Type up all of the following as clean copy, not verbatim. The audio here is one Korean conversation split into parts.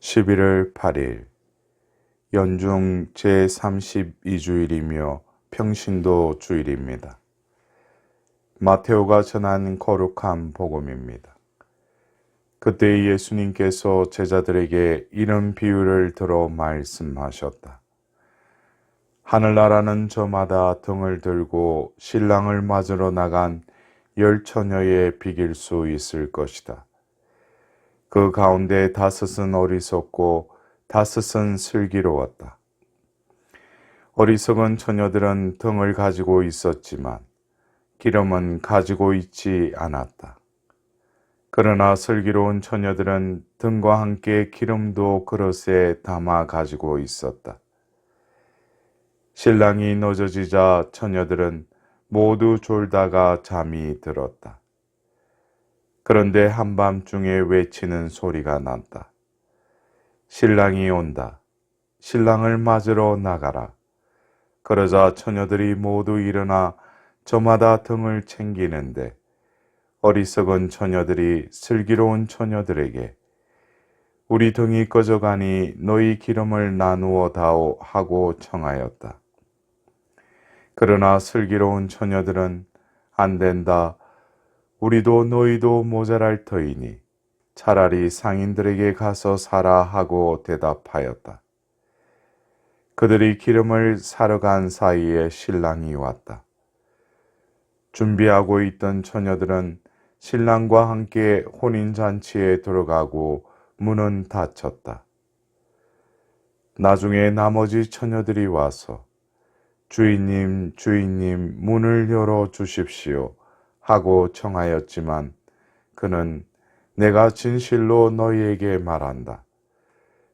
11월 8일 연중 제32주일이며 평신도 주일입니다. 마테오가 전한 거룩한 복음입니다. 그때 예수님께서 제자들에게 이런 비유를 들어 말씀하셨다. 하늘나라는 저마다 등을 들고 신랑을 맞으러 나간 10처녀에 비길 수 있을 것이다. 그 가운데 5은 어리석고 5은 슬기로웠다. 어리석은 처녀들은 등을 가지고 있었지만 기름은 가지고 있지 않았다. 그러나 슬기로운 처녀들은 등과 함께 기름도 그릇에 담아 가지고 있었다. 신랑이 늦어지자 처녀들은 모두 졸다가 잠이 들었다. 그런데 한밤중에 외치는 소리가 났다. 신랑이 온다. 신랑을 맞으러 나가라. 그러자 처녀들이 모두 일어나 저마다 등을 챙기는데 어리석은 처녀들이 슬기로운 처녀들에게 우리 등이 꺼져가니 너희 기름을 나누어 다오 하고 청하였다. 그러나 슬기로운 처녀들은 안 된다. 우리도 너희도 모자랄 터이니 차라리 상인들에게 가서 사라 하고 대답하였다. 그들이 기름을 사러 간 사이에 신랑이 왔다. 준비하고 있던 처녀들은 신랑과 함께 혼인잔치에 들어가고 문은 닫혔다. 나중에 나머지 처녀들이 와서 주인님, 주인님, 문을 열어 주십시오 하고 청하였지만 그는 내가 진실로 너희에게 말한다.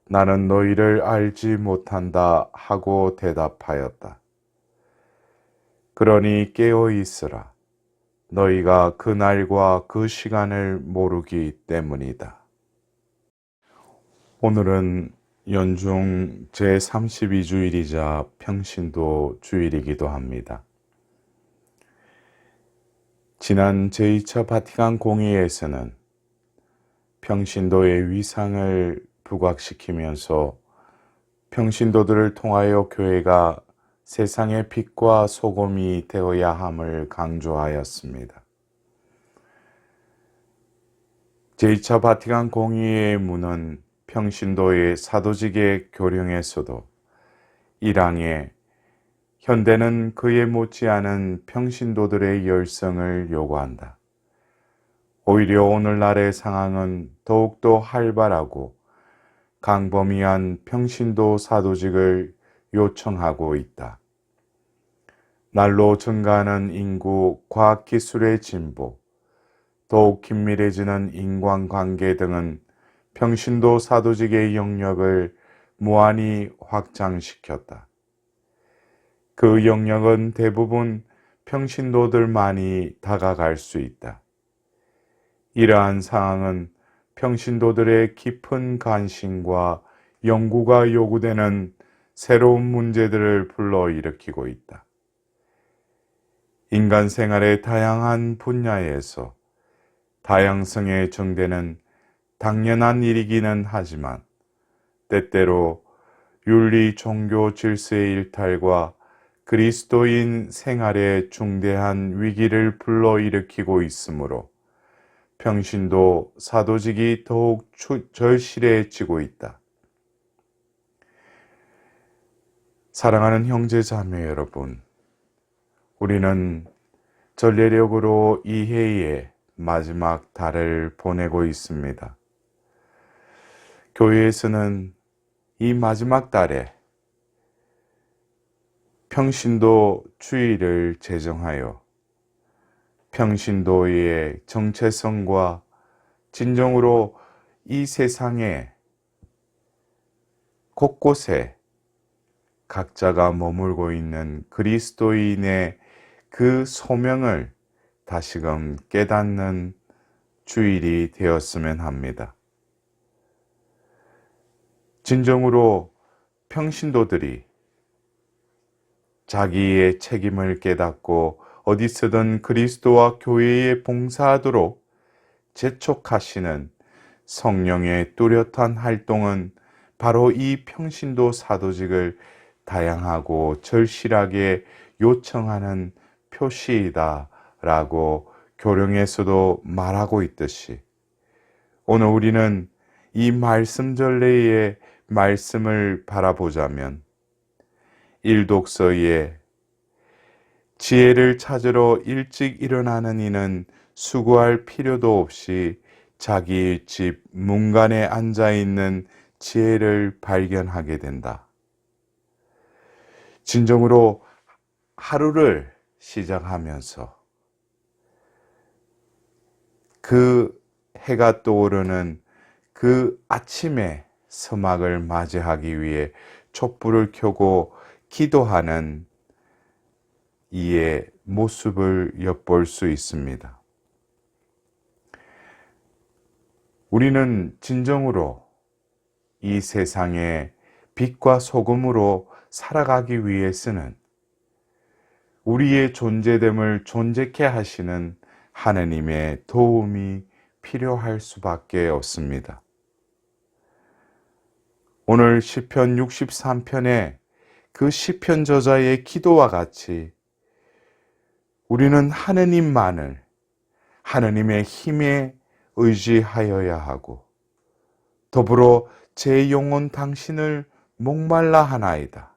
나는 너희를 알지 못한다 하고 대답하였다. 그러니 깨어 있으라. 너희가 그 날과 그 시간을 모르기 때문이다. 오늘은 연중 제32주일이자 평신도 주일이기도 합니다. 지난 제2차 바티칸 공의회에서는 평신도의 위상을 부각시키면서 평신도들을 통하여 교회가 세상의 빛과 소금이 되어야 함을 강조하였습니다. 제2차 바티칸 공의회의 문은 평신도의 사도직의 교령에서도 1항에 현대는 그에 못지않은 평신도들의 열성을 요구한다. 오히려 오늘날의 상황은 더욱더 활발하고 강범위한 평신도 사도직을 요청하고 있다. 날로 증가하는 인구, 과학기술의 진보, 더욱 긴밀해지는 인간관계 등은 평신도 사도직의 영역을 무한히 확장시켰다. 그 영역은 대부분 평신도들만이 다가갈 수 있다. 이러한 상황은 평신도들의 깊은 관심과 연구가 요구되는 새로운 문제들을 불러일으키고 있다. 인간 생활의 다양한 분야에서 다양성의 증대는 당연한 일이기는 하지만 때때로 윤리 종교 질서의 일탈과 그리스도인 생활의 중대한 위기를 불러일으키고 있으므로 평신도 사도직이 더욱 절실해지고 있다. 사랑하는 형제 자매 여러분, 우리는 전례력으로 이 해의 마지막 달을 보내고 있습니다. 교회에서는 이 마지막 달에 평신도 주일을 제정하여 평신도의 정체성과 진정으로 이 세상의 곳곳에 각자가 머물고 있는 그리스도인의 그 소명을 다시금 깨닫는 주일이 되었으면 합니다. 진정으로 평신도들이 자기의 책임을 깨닫고 어디서든 그리스도와 교회에 봉사하도록 재촉하시는 성령의 뚜렷한 활동은 바로 이 평신도 사도직을 다양하고 절실하게 요청하는 표시이다 라고 교령에서도 말하고 있듯이 오늘 우리는 이 말씀 전례의 말씀을 바라보자면 일독서에 지혜를 찾으러 일찍 일어나는 이는 수고할 필요도 없이 자기 집 문간에 앉아있는 지혜를 발견하게 된다. 진정으로 하루를 시작하면서 그 해가 떠오르는 그 아침에 서막을 맞이하기 위해 촛불을 켜고 기도하는 이의 모습을 엿볼 수 있습니다. 우리는 진정으로 이 세상에 빛과 소금으로 살아가기 위해서는 우리의 존재됨을 존재케 하시는 하느님의 도움이 필요할 수밖에 없습니다. 오늘 시편 63편의 그 시편 저자의 기도와 같이 우리는 하느님만을 하느님의 힘에 의지하여야 하고 더불어 제 영혼 당신을 목말라 하나이다.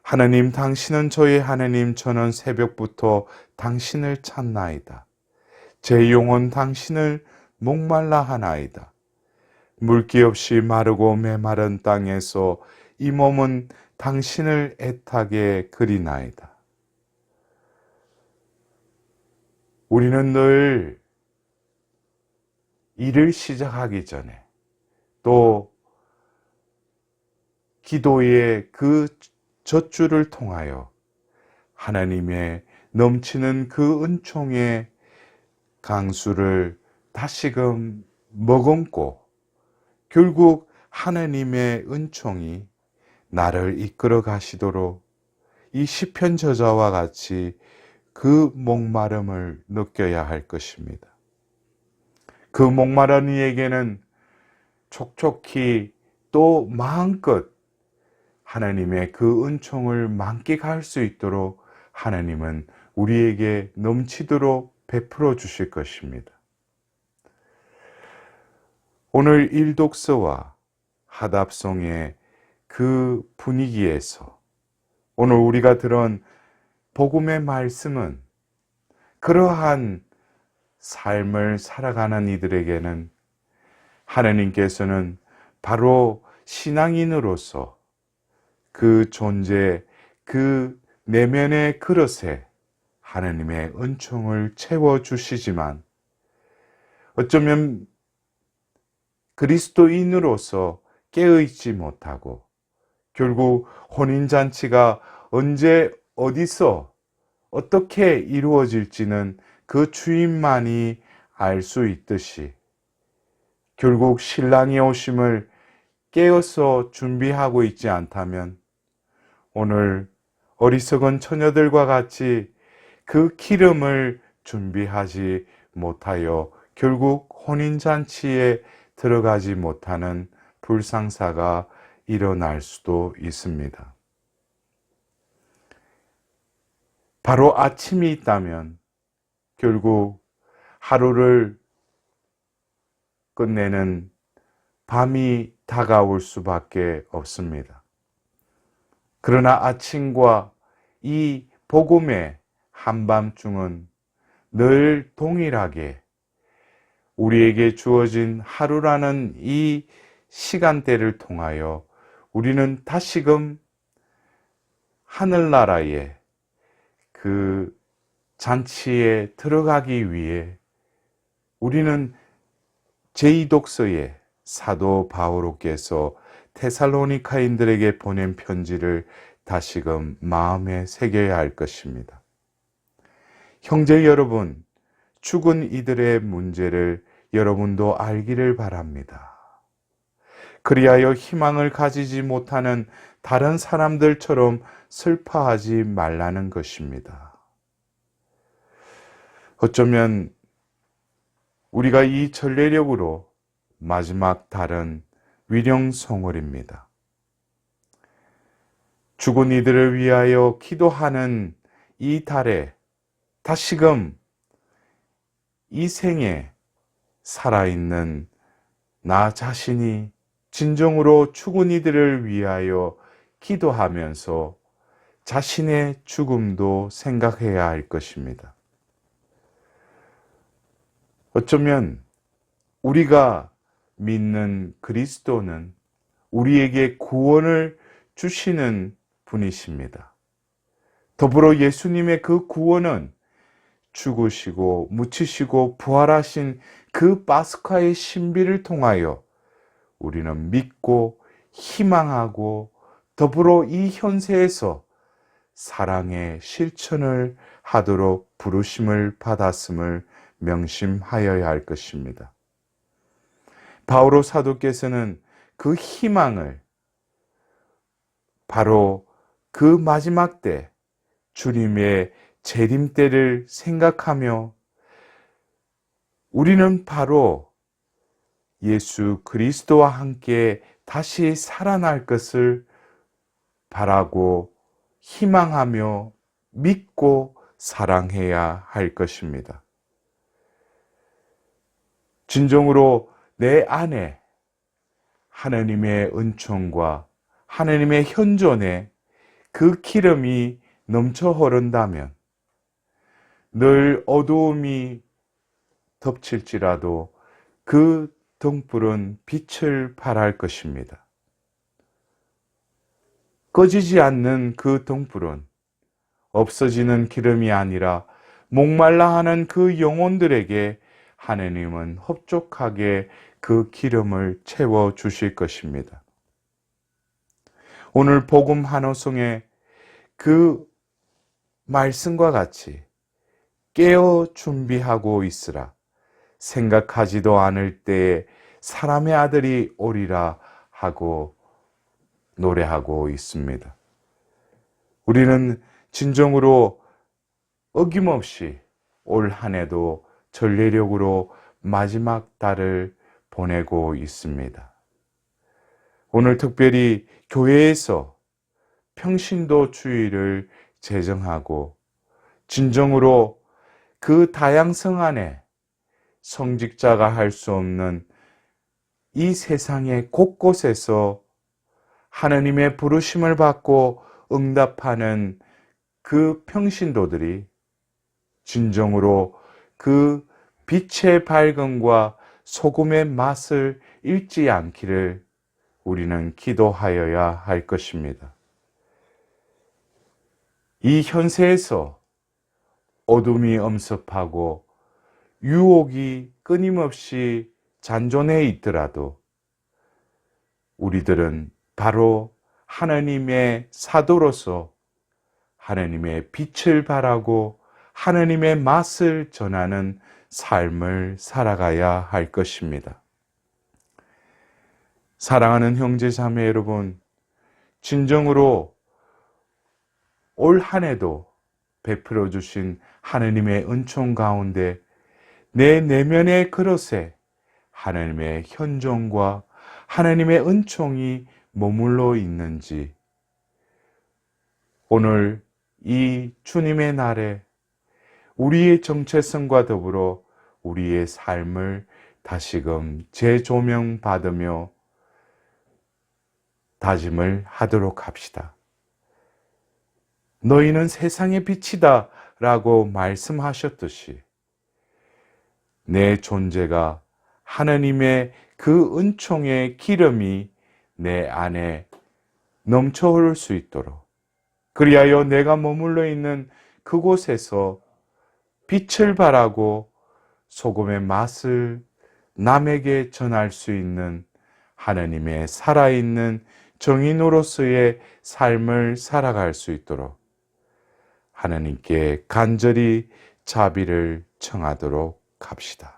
하느님 당신은 저의 하느님 저는 새벽부터 당신을 찾나이다. 제 영혼 당신을 목말라 하나이다. 물기 없이 마르고 메마른 땅에서 이 몸은 당신을 애타게 그리나이다. 우리는 늘 일을 시작하기 전에 또 기도의 그 젖줄을 통하여 하나님의 넘치는 그 은총의 강수를 다시금 머금고 결국 하나님의 은총이 나를 이끌어 가시도록 이 시편 저자와 같이 그 목마름을 느껴야 할 것입니다. 그 목마른 이에게는 촉촉히 또 마음껏 하나님의 그 은총을 만끽할 수 있도록 하나님은 우리에게 넘치도록 베풀어 주실 것입니다. 오늘 일독서와 하답송의 그 분위기에서 오늘 우리가 들은 복음의 말씀은 그러한 삶을 살아가는 이들에게는 하나님께서는 바로 신앙인으로서 그 존재, 그 내면의 그릇에 하나님의 은총을 채워주시지만 어쩌면 그리스도인으로서 깨어있지 못하고 결국 혼인잔치가 언제 어디서 어떻게 이루어질지는 그 주인만이 알 수 있듯이 결국 신랑이 오심을 깨어서 준비하고 있지 않다면 오늘 어리석은 처녀들과 같이 그 기름을 준비하지 못하여 결국 혼인잔치에 들어가지 못하는 불상사가 일어날 수도 있습니다. 바로 아침이 있다면 결국 하루를 끝내는 밤이 다가올 수밖에 없습니다. 그러나 아침과 이 복음의 한밤중은 늘 동일하게 우리에게 주어진 하루라는 이 시간대를 통하여 우리는 다시금 하늘나라의 그 잔치에 들어가기 위해 우리는 제2독서의 사도 바오로께서 테살로니카인들에게 보낸 편지를 다시금 마음에 새겨야 할 것입니다. 형제 여러분, 죽은 이들의 문제를 여러분도 알기를 바랍니다. 그리하여 희망을 가지지 못하는 다른 사람들처럼 슬퍼하지 말라는 것입니다. 어쩌면 우리가 이 전례력으로 마지막 달은 위령성월입니다. 죽은 이들을 위하여 기도하는 이 달에 다시금 이 생에 살아있는 나 자신이 진정으로 죽은 이들을 위하여 기도하면서 자신의 죽음도 생각해야 할 것입니다. 어쩌면 우리가 믿는 그리스도는 우리에게 구원을 주시는 분이십니다. 더불어 예수님의 그 구원은 죽으시고 묻히시고 부활하신 그 파스카의 신비를 통하여 우리는 믿고 희망하고 더불어 이 현세에서 사랑의 실천을 하도록 부르심을 받았음을 명심하여야 할 것입니다. 바오로 사도께서는 그 희망을 바로 그 마지막 때 주님의 재림 때를 생각하며 우리는 바로 예수 그리스도와 함께 다시 살아날 것을 바라고 희망하며 믿고 사랑해야 할 것입니다. 진정으로 내 안에 하나님의 은총과 하나님의 현존에 그 기름이 넘쳐 흐른다면 늘 어두움이 덮칠지라도 그 등불은 빛을 발할 것입니다. 꺼지지 않는 그 등불은 없어지는 기름이 아니라 목말라 하는 그 영혼들에게 하나님은 흡족하게 그 기름을 채워 주실 것입니다. 오늘 복음 한호성의 그 말씀과 같이 깨어 준비하고 있으라. 생각하지도 않을 때에 사람의 아들이 오리라 하고 노래하고 있습니다. 우리는 진정으로 어김없이 올 한 해도 전례력으로 마지막 달을 보내고 있습니다. 오늘 특별히 교회에서 평신도 주의를 제정하고 진정으로 그 다양성 안에 성직자가 할 수 없는 이 세상의 곳곳에서 하나님의 부르심을 받고 응답하는 그 평신도들이 진정으로 그 빛의 밝음과 소금의 맛을 잃지 않기를 우리는 기도하여야 할 것입니다. 이 현세에서 어둠이 엄습하고 유혹이 끊임없이 잔존해 있더라도 우리들은 바로 하나님의 사도로서 하나님의 빛을 발하고 하나님의 맛을 전하는 삶을 살아가야 할 것입니다. 사랑하는 형제 자매 여러분, 진정으로 올 한 해도 베풀어 주신 하나님의 은총 가운데 내 내면의 그릇에 하나님의 현존과 하나님의 은총이 머물러 있는지 오늘 이 주님의 날에 우리의 정체성과 더불어 우리의 삶을 다시금 재조명 받으며 다짐을 하도록 합시다. 너희는 세상의 빛이다 라고 말씀하셨듯이 내 존재가 하나님의 그 은총의 기름이 내 안에 넘쳐 흐를 수 있도록 그리하여 내가 머물러 있는 그곳에서 빛을 발하고 소금의 맛을 남에게 전할 수 있는 하나님의 살아있는 정인으로서의 삶을 살아갈 수 있도록 하나님께 간절히 자비를 청하도록 합시다.